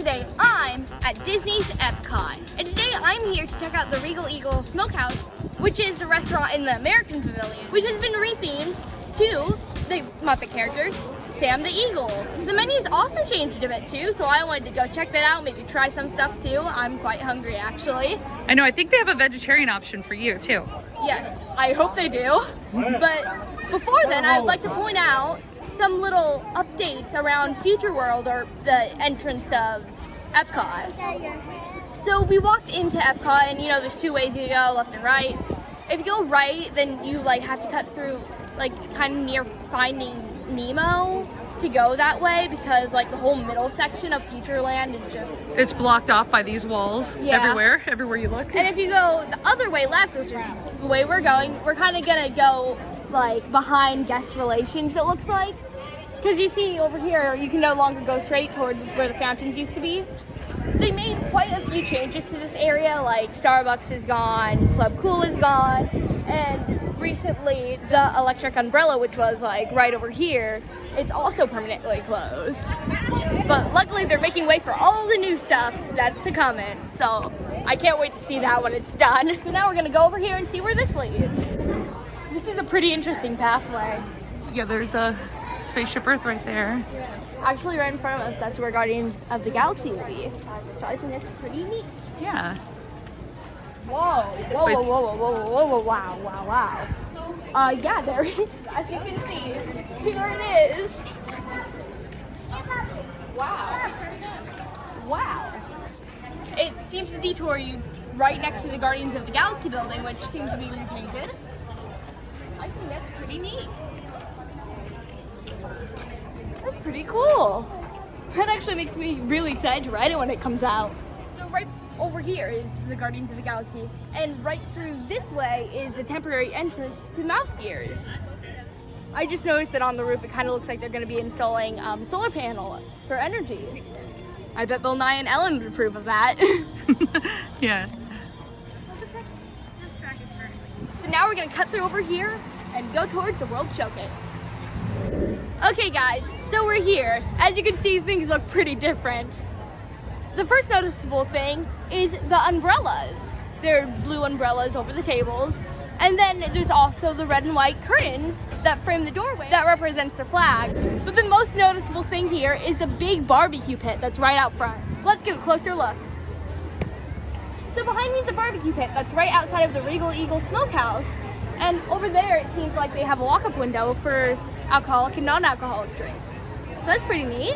today I'm at Disney's Epcot, and today I'm here to check out the Regal Eagle Smokehouse, which is the restaurant in the American Pavillion, which has been rethemed to the Muppet characters, Sam the Eagle. The menu's also changed a bit too, so I wanted to go check that out, maybe try some stuff too. I'm quite hungry actually. I know, I think they have a vegetarian option for you too. Yes, I hope they do. But before then, I'd like to point out some little updates around Future World, or the entrance of Epcot. So we walked into Epcot, and you know there's two ways you go, left and right. If you go right, then you like have to cut through like kind of near Finding Nemo to go that way, because like the whole middle section of Futureland is just... It's blocked off by these walls everywhere you look. And if you go the other way left, which is the way we're going, we're kind of gonna go like behind guest relations, it looks like. Because you see over here, you can no longer go straight towards where the fountains used to be. They made quite a few changes to this area, like Starbucks is gone, Club Cool is gone, and recently the electric umbrella, which was like right over here, it's also permanently closed. But luckily they're making way for all the new stuff that's coming, so I can't wait to see that when it's done. So now we're gonna go over here and see where this leads. This is a pretty interesting pathway. Yeah, there's a Spaceship Earth right there. Actually right in front of us, that's where Guardians of the Galaxy will be. So I think that's pretty neat. Yeah. Whoa, whoa, whoa, whoa, whoa, whoa, whoa, wow, wow, wow. Yeah, there, as you can see, here it is. Wow. Wow. It seems to detour you right next to the Guardians of the Galaxy building, which seems to be repainted. I think that's pretty neat. That's pretty cool. That actually makes me really excited to ride it when it comes out. So right over here is the Guardians of the Galaxy, and right through this way is a temporary entrance to Mouse Gears. I just noticed that on the roof it kind of looks like they're going to be installing solar panel for energy. I bet Bill Nye and Ellen would approve of that. Yeah. So now we're going to cut through over here and go towards the World Showcase. Okay guys, so we're here. As you can see, things look pretty different. The first noticeable thing is the umbrellas. There are blue umbrellas over the tables. And then there's also the red and white curtains that frame the doorway that represents the flag. But the most noticeable thing here is a big barbecue pit that's right out front. Let's give a closer look. So behind me is the barbecue pit that's right outside of the Regal Eagle Smokehouse. And over there it seems like they have a walk-up window for alcoholic and non-alcoholic drinks. So that's pretty neat.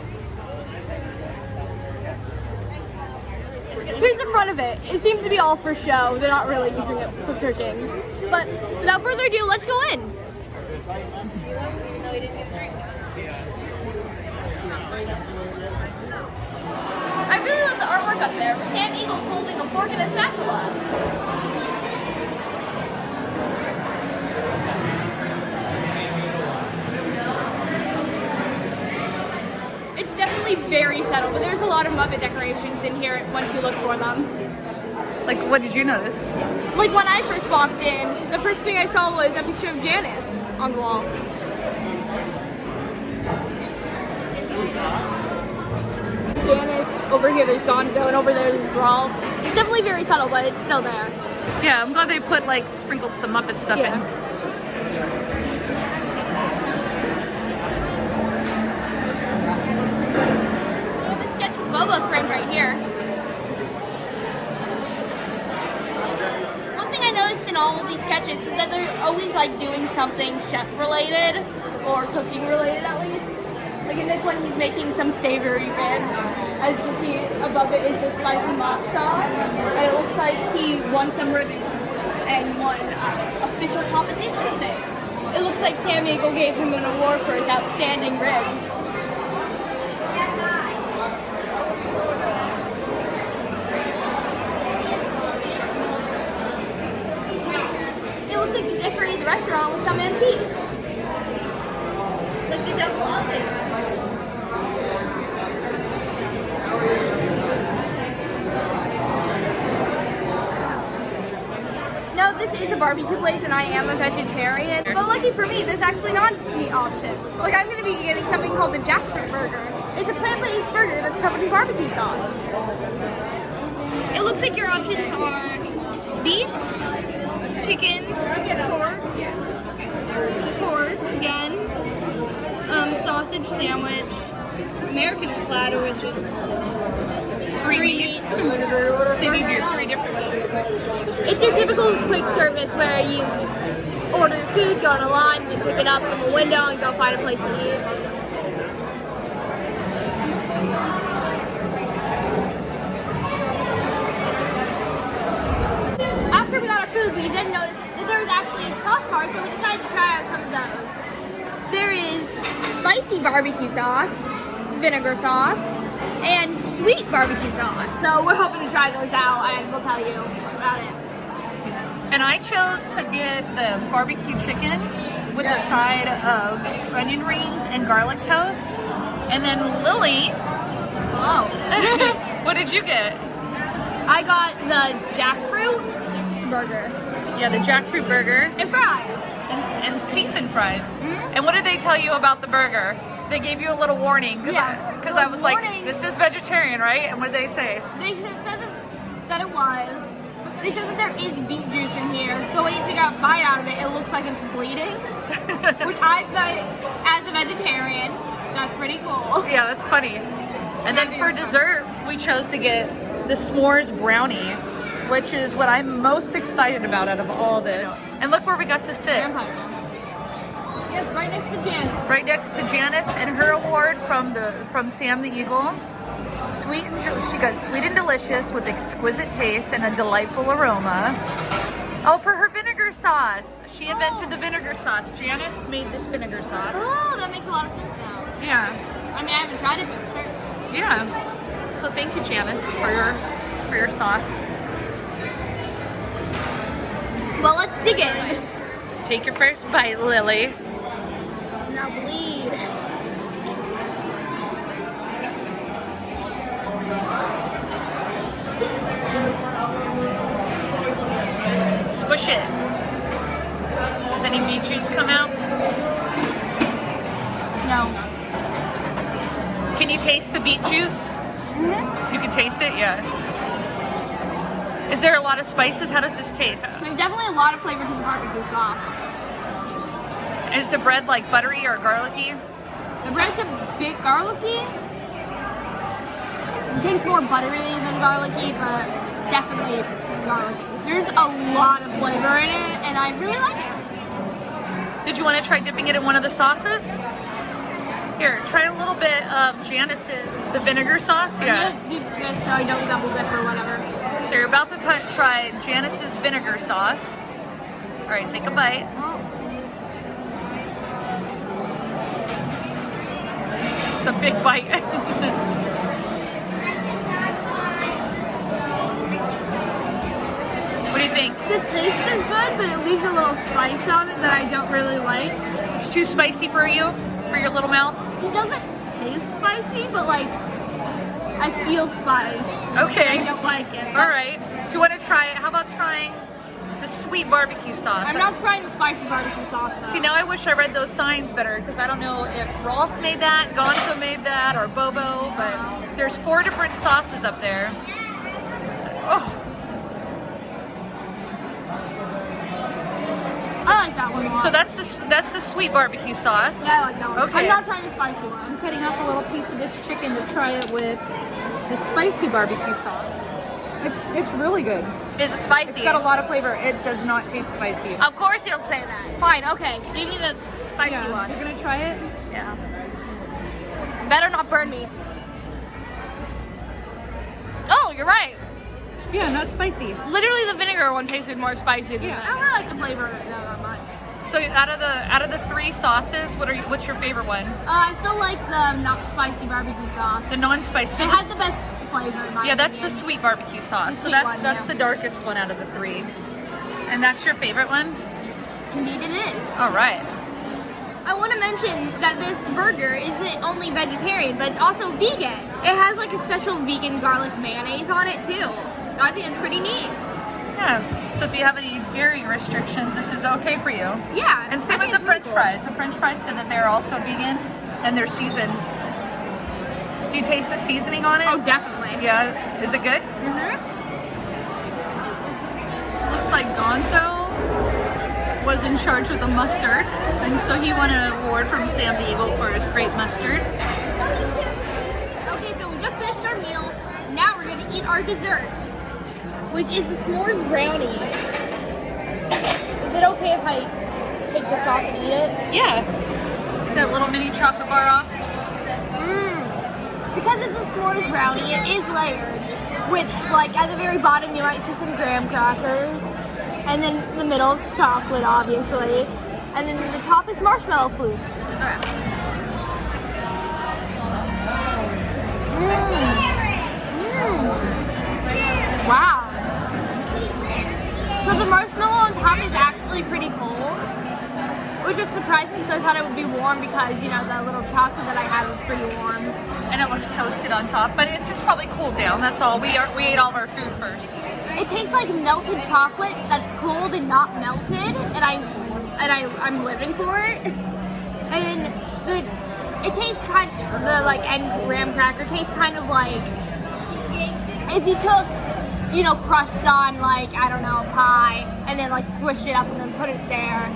Here's the front of it. It seems to be all for show. They're not really using it for cooking. But without further ado, let's go in. I really love the artwork up there. Sam Eagle's holding a fork and a spatula. Very subtle, but there's a lot of Muppet decorations in here once you look for them. Like, what did you notice? Like when I first walked in, the first thing I saw was a picture of Janice on the wall. Janice, over here there's Gonzo, and over there there's Rolf. It's definitely very subtle, but it's still there. Yeah, I'm glad they put like sprinkled some Muppet stuff in. Boba framed right here. One thing I noticed in all of these sketches is that they're always like doing something chef related or cooking related at least. Like in this one he's making some savory ribs. As you can see above it is the spicy mock sauce. And it looks like he won some ribbons and won official competition thing. It looks like Sam Eagle gave him an award for his outstanding ribs. To decorate the restaurant with some antiques. Like the double oven. Now this is a a barbecue place and I am a vegetarian. But lucky for me, there's actually non-meat options. Like I'm gonna be getting something called the Jackfruit burger. It's a plant-based burger that's covered in barbecue sauce. It looks like your options are beef, chicken, pork again, sausage sandwich, American platter, which is three meats. So you need your 3 different meats. It's your typical quick service where you order food, go on a line, you pick it up from a window and go find a place to eat. After we got our food, we then noticed that there was actually a sauce bar, so we decided to try out some of those. There is spicy barbecue sauce, vinegar sauce, and sweet barbecue sauce. So we're hoping to try those out and we'll tell you about it. And I chose to get the barbecue chicken with a side of onion rings and garlic toast. And then Lily, what did you get? I got the jackfruit burger. Yeah, the jackfruit burger. And fries. And seasoned fries. And what did they tell you about the burger? They gave you a little warning because I was like, this is vegetarian, right? And what did they say? They said that it was. They said that there is beet juice in here, so when you take a bite out of it, it looks like it's bleeding. Which I thought, as a vegetarian, that's pretty cool. Yeah, that's funny. And then for dessert, we chose to get the s'mores brownie, which is what I'm most excited about out of all this. And look where we got to sit. Yes, right next to Janice. Right next to Janice and her award from Sam the Eagle. She got sweet and delicious with exquisite taste and a delightful aroma. Oh, for her vinegar sauce. She invented the vinegar sauce. Janice made this vinegar sauce. Oh, that makes a lot of sense now. Yeah. I mean, I haven't tried it, but sure. Yeah. So thank you, Janice, for your sauce. Well, let's dig in. Take your first bite, Lily. Now bleed. Squish it. Does any beet juice come out? No. Can you taste the beet juice? Mm-hmm. You can taste it? Yeah. Is there a lot of spices? How does this taste? There's definitely a lot of flavor to the barbecue sauce. Is the bread like buttery or garlicky? The bread's a bit garlicky. It tastes more buttery than garlicky, but definitely garlicky. There's a lot of flavor in it, and I really like it. Did you want to try dipping it in one of the sauces? Here, try a little bit of Janice's, the vinegar sauce. Yeah. So I don't double dip or whatever. So you're about to try Janice's vinegar sauce. All right, take a bite. It's a big bite. What do you think? The taste is good, but it leaves a little spice on it that I don't really like. It's too spicy for you? For your little mouth? It doesn't taste spicy, but like, I feel spice. Okay. I don't like it. All right. Do you want to try it? How about trying the sweet barbecue sauce? I'm not trying the spicy barbecue sauce though. See, now I wish I read those signs better because I don't know if Rolf made that, Gonzo made that, or Bobo, but there's 4 different sauces up there. Oh. I like that one more. So that's the sweet barbecue sauce. Yeah, I like that one. Okay. I'm not trying the spicy one. I'm cutting up a little piece of this chicken to try it with the spicy barbecue sauce. It's really good. Is it spicy? It's got a lot of flavor. It does not taste spicy. Of course you'll say that. Fine, okay. Give me the spicy one. You're gonna try it? Yeah. Better not burn me. Oh, you're right. Yeah, not spicy. Literally the vinegar one tasted more spicy than Yeah. that. I don't really like the flavor of it that much. So out of the 3 sauces, what's your favorite one? I still like the not spicy barbecue sauce. The non-spicy. It has the best flavor in my Yeah, that's the opinion. sweet barbecue sauce. The So sweet that's one, the darkest one out of the 3. And that's your favorite one? Indeed it is. All right. I want to mention that this burger isn't only vegetarian, but it's also vegan. It has like a special vegan garlic mayonnaise on it too. So I think it's pretty neat. Yeah. So if you have any dairy restrictions, this is okay for you. Yeah. And same with the French fries. The French fries said that they're also vegan and they're seasoned. Do you taste the seasoning on it? Oh, definitely. Yeah. Is it good? Mm-hmm. So it looks like Gonzo was in charge of the mustard, and so he won an award from Sam the Eagle for his great mustard. Okay, so we just finished our meal. Now we're gonna eat our dessert, which is the s'mores brownie. Is it okay if I take this off and eat it? Yeah. That little mini chocolate bar off. Because it's a s'mores brownie, it is layered, which, like, at the very bottom you might see some graham crackers, and then the middle is chocolate, obviously, and then the top is marshmallow fluke. Wow. So the marshmallow on top is actually pretty cold, which is surprising because I thought it would be warm because, you know, the little chocolate that I had was pretty warm. And it looks toasted on top, but it just probably cooled down. That's all. We ate all of our food first. It tastes like melted chocolate that's cold and not melted, and I'm living for it. And it tastes kind of, and graham cracker tastes kind of like if you took, you know, crust on, like, I don't know, pie, and then like squished it up and then put it there.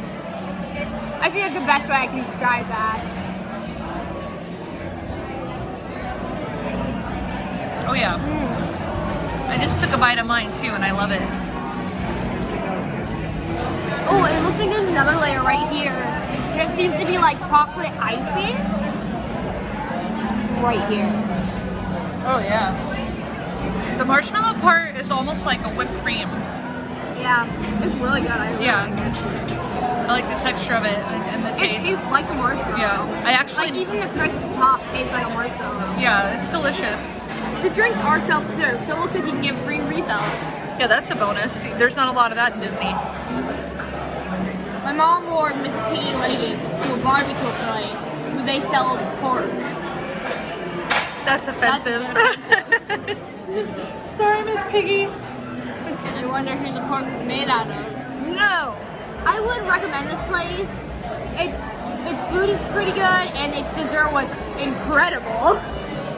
I feel like the best way I can describe that. Oh yeah. I just took a bite of mine too, and I love it. Oh, it looks like there's another layer right here. There seems to be like chocolate icing right here. Oh yeah. The marshmallow part is almost like a whipped cream. Yeah, it's really good. I really like it. I like the texture of it and the taste. It tastes like a marshmallow. Yeah, I actually like even the crispy top tastes like a marshmallow. Yeah, it's delicious. The drinks are self-serve, so it looks like you can get free refills. Yeah, that's a bonus. There's not a lot of that in Disney. My mom wore Miss Piggy leggings to a barbecue place where they sell pork. That's offensive. Sorry, Miss Piggy. I wonder who the pork is made out of. No. I would recommend this place. Its food is pretty good, and its dessert was incredible.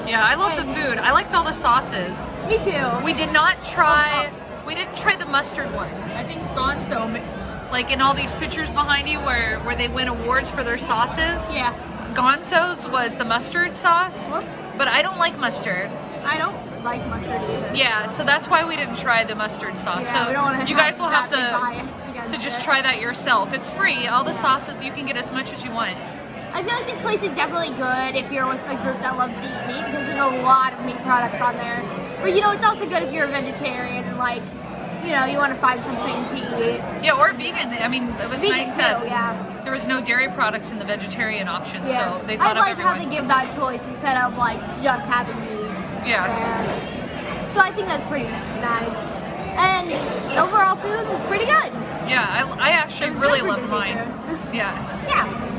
Yeah, I love the food. I liked all the sauces. Me too. We didn't try the mustard one. I think Gonzo, like in all these pictures behind you where they win awards for their sauces. Yeah. Gonzo's was the mustard sauce. Whoops. But I don't like mustard. I don't like mustard either. Yeah, so that's why we didn't try the mustard sauce. Yeah, we don't want so to you guys will have to just try that yourself. It's free. All the sauces, you can get as much as you want. I feel like this place is definitely good if you're with a group that loves to eat meat because there's a lot of meat products on there. But you know, it's also good if you're a vegetarian and like, you know, you want to find something to eat. Yeah, or vegan. I mean, it was Vegan nice too, that yeah. there was no dairy products in the vegetarian option, Yeah. so they thought I like of everyone. how they give that choice instead of like just having meat. Yeah. There. So I think that's pretty nice. And overall food was pretty good. Yeah, I actually It's really good for loved Disney mine. food. Yeah. Yeah.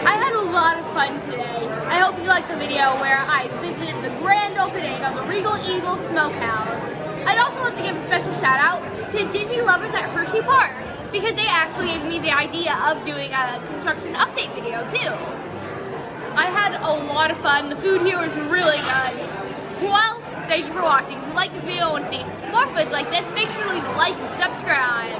I had a lot of fun today. I hope you liked the video where I visited the grand opening of the Regal Eagle Smokehouse. I'd also like to give a special shout out to Disney lovers at Hershey Park because they actually gave me the idea of doing a construction update video too. I had a lot of fun. The food here was really good. Well, thank you for watching. If you like this video and want to see more footage like this, make sure to leave a like and subscribe.